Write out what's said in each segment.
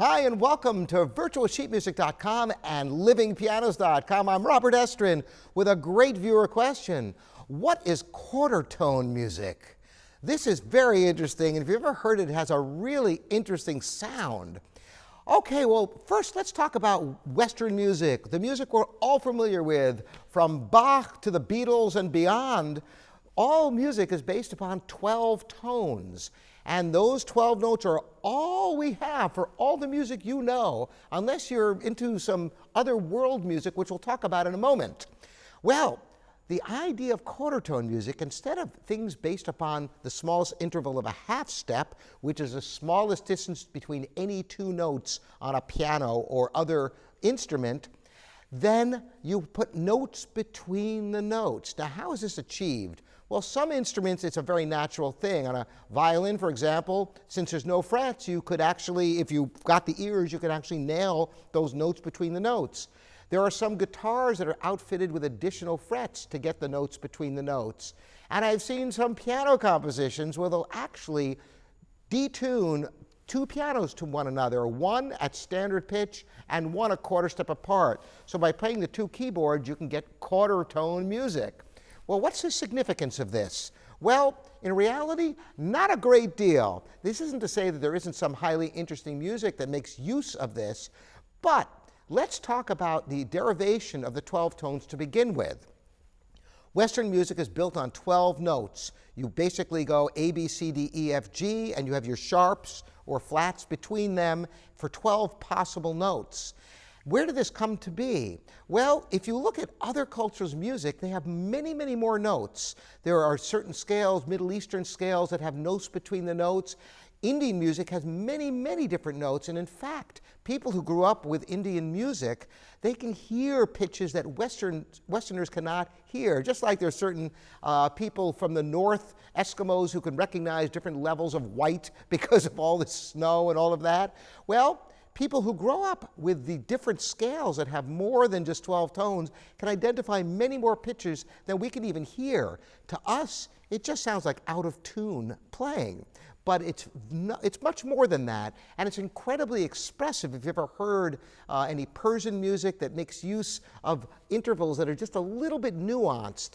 Hi, and welcome to virtualsheetmusic.com and livingpianos.com. I'm Robert Estrin with a great viewer question. What is quarter tone music? This is very interesting, and if you've ever heard it, it has a really interesting sound. Okay, well, first let's talk about Western music, the music we're all familiar with, from Bach to the Beatles and beyond. All music is based upon 12 tones. And those 12 notes are all we have for all the music you know, unless you're into some other world music, which we'll talk about in a moment. Well, the idea of quarter tone music, instead of things based upon the smallest interval of a half step, which is the smallest distance between any two notes on a piano or other instrument, then you put notes between the notes. Now, how is this achieved? Well, some instruments, it's a very natural thing. On a violin, for example, since there's no frets, you could actually, if you got the ears, you could actually nail those notes between the notes. There are some guitars that are outfitted with additional frets to get the notes between the notes. And I've seen some piano compositions where they'll actually detune two pianos to one another, one at standard pitch and one a quarter step apart. So by playing the two keyboards, you can get quarter tone music. Well, what's the significance of this? Well, in reality, not a great deal. This isn't to say that there isn't some highly interesting music that makes use of this, but let's talk about the derivation of the 12 tones to begin with. Western music is built on 12 notes. You basically go A, B, C, D, E, F, G, and you have your sharps or flats between them for 12 possible notes. Where did this come to be? Well, if you look at other cultures' music, they have many, many more notes. There are certain scales, Middle Eastern scales, that have notes between the notes. Indian music has many, many different notes, and in fact, people who grew up with Indian music, they can hear pitches that Westerners cannot hear, just like there's certain people from the north, Eskimos, who can recognize different levels of white because of all the snow and all of that. Well, people who grow up with the different scales that have more than just 12 tones can identify many more pitches than we can even hear. To us, it just sounds like out of tune playing. But it's much more than that, and it's incredibly expressive. If you've ever heard any Persian music that makes use of intervals that are just a little bit nuanced.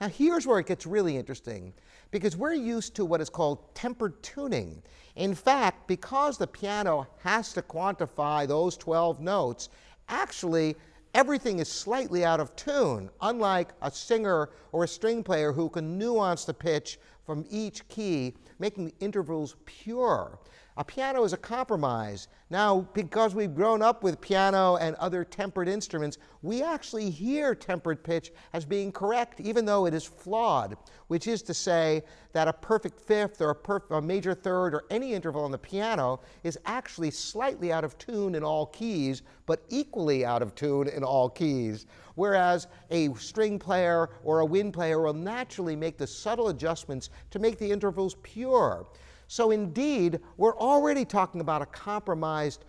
Now here's where it gets really interesting, because we're used to what is called tempered tuning. In fact, because the piano has to quantify those 12 notes, actually everything is slightly out of tune, unlike a singer or a string player who can nuance the pitch from each key, making the intervals pure. A piano is a compromise. Now, because we've grown up with piano and other tempered instruments, we actually hear tempered pitch as being correct, even though it is flawed, which is to say that a perfect fifth or a major third or any interval on the piano is actually slightly out of tune in all keys, but equally out of tune in all keys. Whereas a string player or a wind player will naturally make the subtle adjustments to make the intervals pure. So indeed, we're already talking about a compromised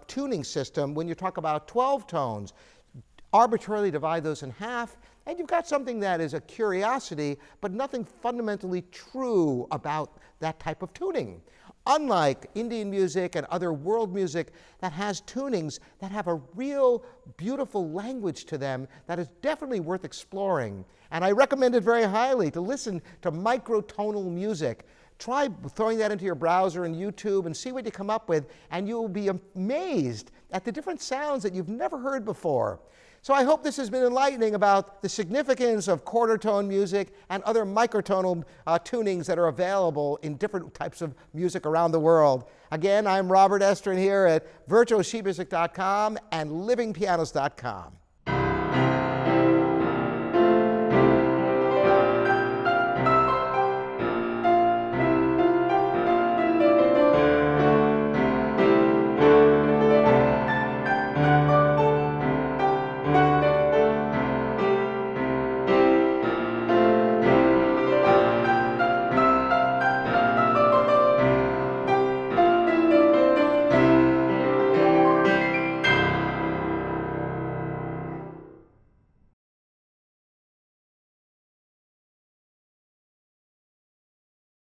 tuning system when you talk about 12 tones. Arbitrarily divide those in half, and you've got something that is a curiosity, but nothing fundamentally true about that type of tuning. Unlike Indian music and other world music that has tunings that have a real beautiful language to them that is definitely worth exploring. And I recommend it very highly to listen to microtonal music. Try throwing that into your browser and YouTube and see what you come up with, and you'll be amazed at the different sounds that you've never heard before. So I hope this has been enlightening about the significance of quarter tone music and other microtonal tunings that are available in different types of music around the world. Again, I'm Robert Estrin here at virtualsheetmusic.com and livingpianos.com.